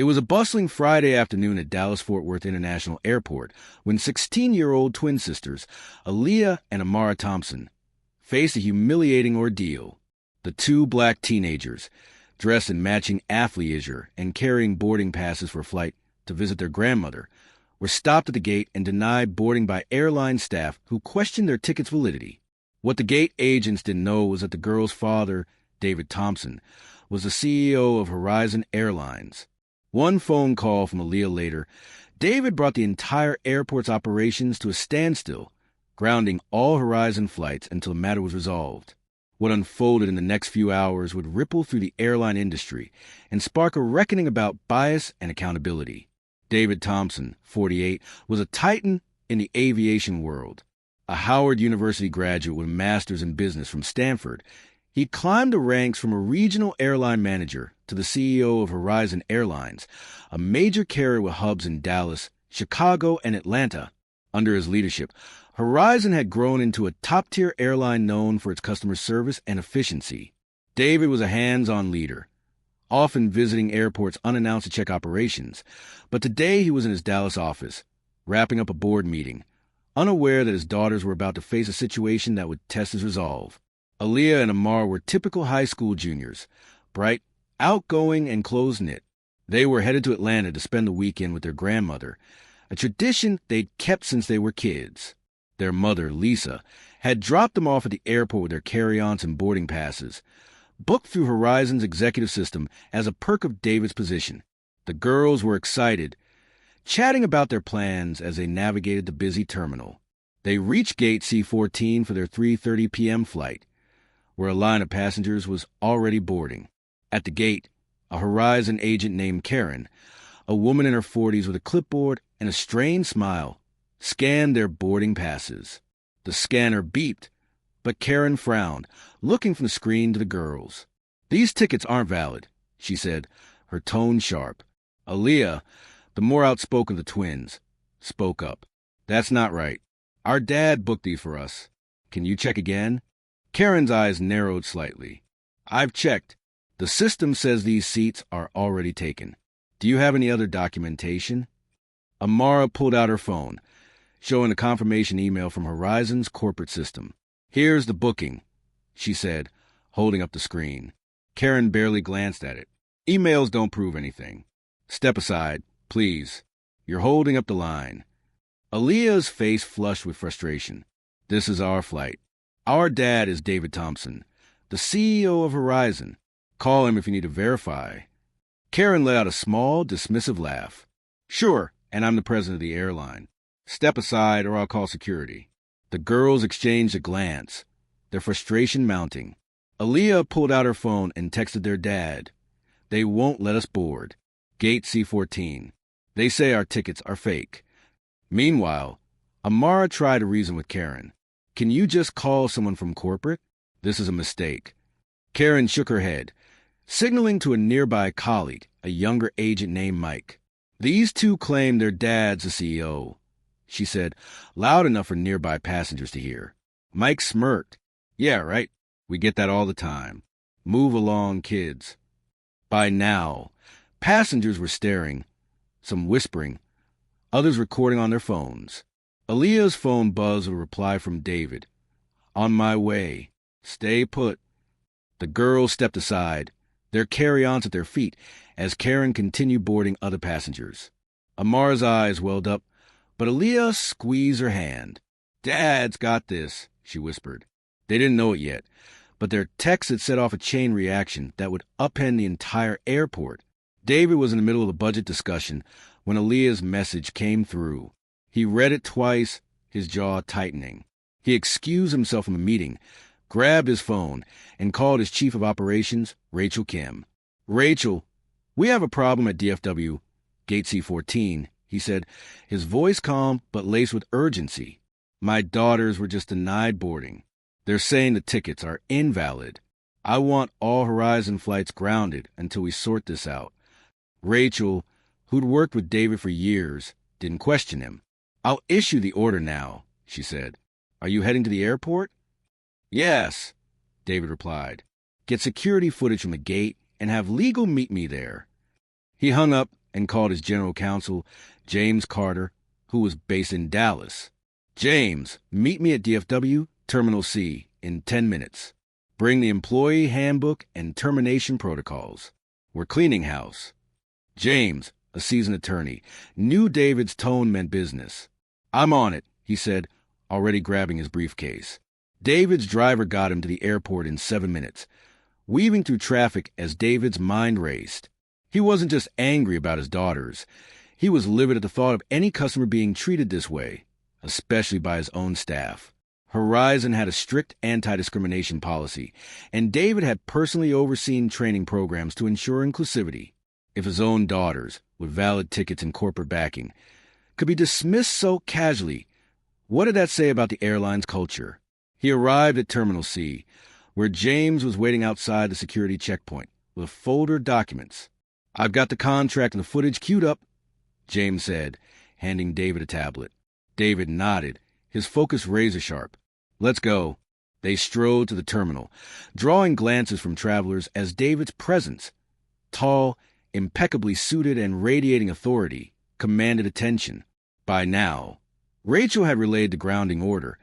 It was a bustling Friday afternoon at Dallas-Fort Worth International Airport when 16-year-old twin sisters, Aaliyah and Amara Thompson, faced a humiliating ordeal. The two black teenagers, dressed in matching athleisure and carrying boarding passes for a flight to visit their grandmother, were stopped at the gate and denied boarding by airline staff who questioned their ticket's validity. What the gate agents didn't know was that the girls' father, David Thompson, was the CEO of Horizon Airlines. One phone call from Aaliyah later, David brought the entire airport's operations to a standstill, grounding all Horizon flights until the matter was resolved. What unfolded in the next few hours would ripple through the airline industry and spark a reckoning about bias and accountability. David Thompson, 48, was a titan in the aviation world. A Howard University graduate with a master's in business from Stanford, he climbed the ranks from a regional airline manager to the CEO of Horizon Airlines, a major carrier with hubs in Dallas, Chicago, and Atlanta. Under his leadership, Horizon had grown into a top-tier airline known for its customer service and efficiency. David was a hands-on leader, often visiting airports unannounced to check operations, but today he was in his Dallas office, wrapping up a board meeting, unaware that his daughters were about to face a situation that would test his resolve. Aaliyah and Amar were typical high school juniors, bright, outgoing, and close-knit. They were headed to Atlanta to spend the weekend with their grandmother, a tradition they'd kept since they were kids. Their mother, Lisa, had dropped them off at the airport with their carry-ons and boarding passes, booked through Horizon's executive system as a perk of David's position. The girls were excited, chatting about their plans as they navigated the busy terminal. They reached Gate C-14 for their 3:30 p.m. flight, where a line of passengers was already boarding. At the gate, a Horizon agent named Karen, a woman in her 40s with a clipboard and a strained smile, scanned their boarding passes. The scanner beeped, but Karen frowned, looking from the screen to the girls. "These tickets aren't valid," she said, her tone sharp. Aaliyah, the more outspoken of the twins, spoke up. "That's not right. Our dad booked these for us. Can you check again?" Karen's eyes narrowed slightly. "I've checked. The system says these seats are already taken. Do you have any other documentation?" Amara pulled out her phone, showing a confirmation email from Horizon's corporate system. "Here's the booking," she said, holding up the screen. Karen barely glanced at it. "Emails don't prove anything. Step aside, please. You're holding up the line." Aaliyah's face flushed with frustration. "This is our flight. Our dad is David Thompson, the CEO of Horizon. Call him if you need to verify." Karen let out a small, dismissive laugh. "Sure, and I'm the president of the airline. Step aside or I'll call security." The girls exchanged a glance, their frustration mounting. Aaliyah pulled out her phone and texted their dad. "They won't let us board. Gate C-14. They say our tickets are fake." Meanwhile, Amara tried to reason with Karen. "Can you just call someone from corporate? This is a mistake." Karen shook her head, signaling to a nearby colleague, a younger agent named Mike. "These two claim their dad's the CEO," she said, loud enough for nearby passengers to hear. Mike smirked. "Yeah, right. We get that all the time. Move along, kids." By now, passengers were staring, some whispering, others recording on their phones. Aaliyah's phone buzzed with a reply from David. "On my way. Stay put." The girls stepped aside, their carry-ons at their feet, as Karen continued boarding other passengers. Amara's eyes welled up, but Aaliyah squeezed her hand. "Dad's got this," she whispered. They didn't know it yet, but their text had set off a chain reaction that would upend the entire airport. David was in the middle of a budget discussion when Aaliyah's message came through. He read it twice, his jaw tightening. He excused himself from the meeting, grabbed his phone, and called his chief of operations, Rachel Kim. "Rachel, we have a problem at DFW, Gate C-14, he said, his voice calm but laced with urgency. "My daughters were just denied boarding. They're saying the tickets are invalid. I want all Horizon flights grounded until we sort this out." Rachel, who'd worked with David for years, didn't question him. "I'll issue the order now," she said. "Are you heading to the airport?" "Yes," David replied. "Get security footage from the gate and have legal meet me there." He hung up, and called his general counsel, James Carter, who was based in Dallas. James, meet me at DFW, Terminal C, in 10 minutes. Bring the employee handbook and termination protocols. We're cleaning house. James, a seasoned attorney, knew David's tone meant business. I'm on it, he said, already grabbing his briefcase. David's driver got him to the airport in 7 minutes, weaving through traffic as David's mind raced. He wasn't just angry about his daughters. He was livid at the thought of any customer being treated this way, especially by his own staff. Horizon had a strict anti-discrimination policy, and David had personally overseen training programs to ensure inclusivity. If his own daughters, with valid tickets and corporate backing, could be dismissed so casually, what did that say about the airline's culture? He arrived at Terminal C, where James was waiting outside the security checkpoint with a folder of documents. I've got the contract and the footage queued up, James said, handing David a tablet. David nodded, his focus razor-sharp. Let's go. They strode to the terminal, drawing glances from travelers as David's presence, tall, impeccably suited and radiating authority, commanded attention. By now, Rachel had relayed the grounding order,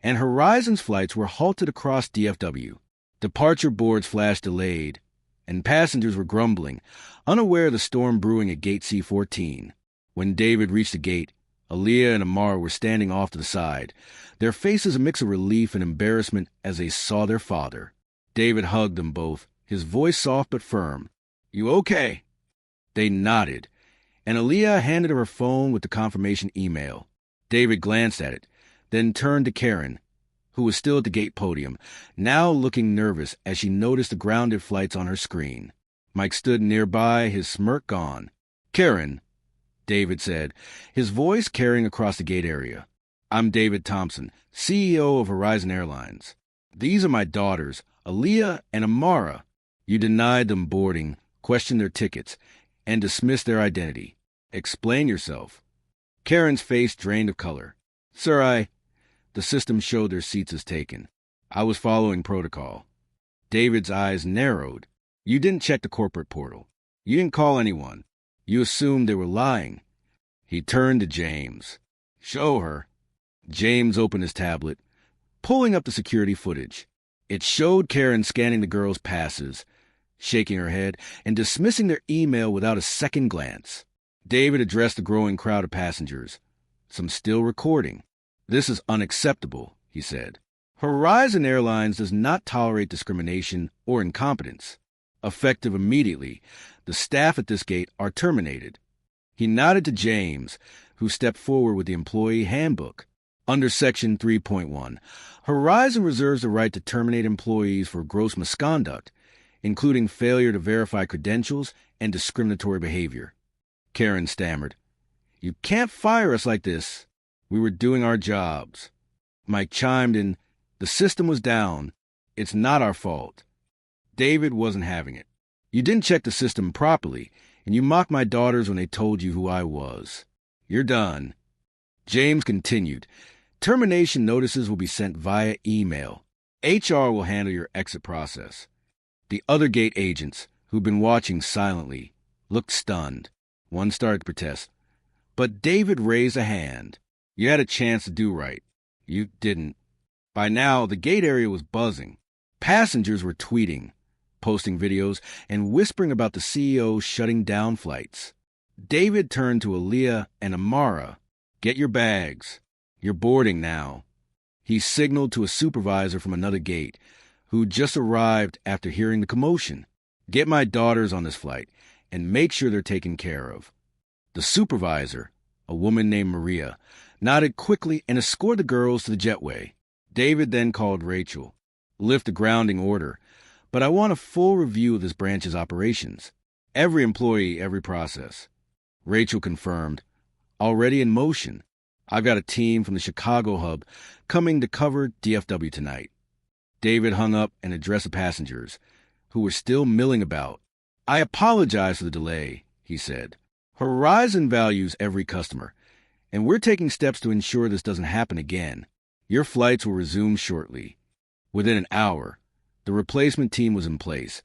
and Horizon's flights were halted across DFW. Departure boards flashed delayed, and passengers were grumbling, unaware of the storm brewing at Gate C-14. When David reached the gate, Aaliyah and Amara were standing off to the side, their faces a mix of relief and embarrassment as they saw their father. David hugged them both, his voice soft but firm. You okay? They nodded, and Aaliyah handed her her phone with the confirmation email. David glanced at it, then turned to Karen, who was still at the gate podium, now looking nervous as she noticed the grounded flights on her screen. Mike stood nearby, his smirk gone. Karen, David said, his voice carrying across the gate area. I'm David Thompson, CEO of Horizon Airlines. These are my daughters, Aaliyah and Amara. You denied them boarding, questioned their tickets, and dismissed their identity. Explain yourself. Karen's face drained of color. Sir, The system showed their seats as taken. I was following protocol. David's eyes narrowed. You didn't check the corporate portal. You didn't call anyone. You assumed they were lying. He turned to James. Show her. James opened his tablet, pulling up the security footage. It showed Karen scanning the girls' passes, shaking her head, and dismissing their email without a second glance. David addressed the growing crowd of passengers, some still recording. This is unacceptable, he said. Horizon Airlines does not tolerate discrimination or incompetence. Effective immediately, the staff at this gate are terminated. He nodded to James, who stepped forward with the employee handbook. Under Section 3.1, Horizon reserves the right to terminate employees for gross misconduct, including failure to verify credentials and discriminatory behavior. Karen stammered. You can't fire us like this. We were doing our jobs. Mike chimed in. The system was down. It's not our fault. David wasn't having it. You didn't check the system properly, and you mocked my daughters when they told you who I was. You're done. James continued. Termination notices will be sent via email. HR will handle your exit process. The other gate agents, who'd been watching silently, looked stunned. One started to protest. But David raised a hand. You had a chance to do right. You didn't. By now, the gate area was buzzing. Passengers were tweeting, posting videos, and whispering about the CEO shutting down flights. David turned to Aaliyah and Amara. Get your bags. You're boarding now. He signaled to a supervisor from another gate, who just arrived after hearing the commotion. Get my daughters on this flight, and make sure they're taken care of. The supervisor, a woman named Maria, nodded quickly and escorted the girls to the jetway. David then called Rachel. Lift the grounding order, but I want a full review of this branch's operations. Every employee, every process. Rachel confirmed. Already in motion. I've got a team from the Chicago hub coming to cover DFW tonight. David hung up and addressed the passengers, who were still milling about. I apologize for the delay, he said. Horizon values every customer, and we're taking steps to ensure this doesn't happen again. Your flights will resume shortly. Within an hour, the replacement team was in place,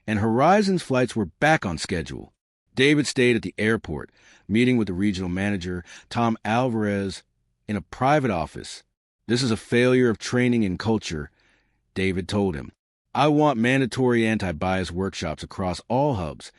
and Horizon's flights were back on schedule. David stayed at the airport, meeting with the regional manager, Tom Alvarez, in a private office. "This is a failure of training and culture," David told him. "I want mandatory anti-bias workshops across all hubs.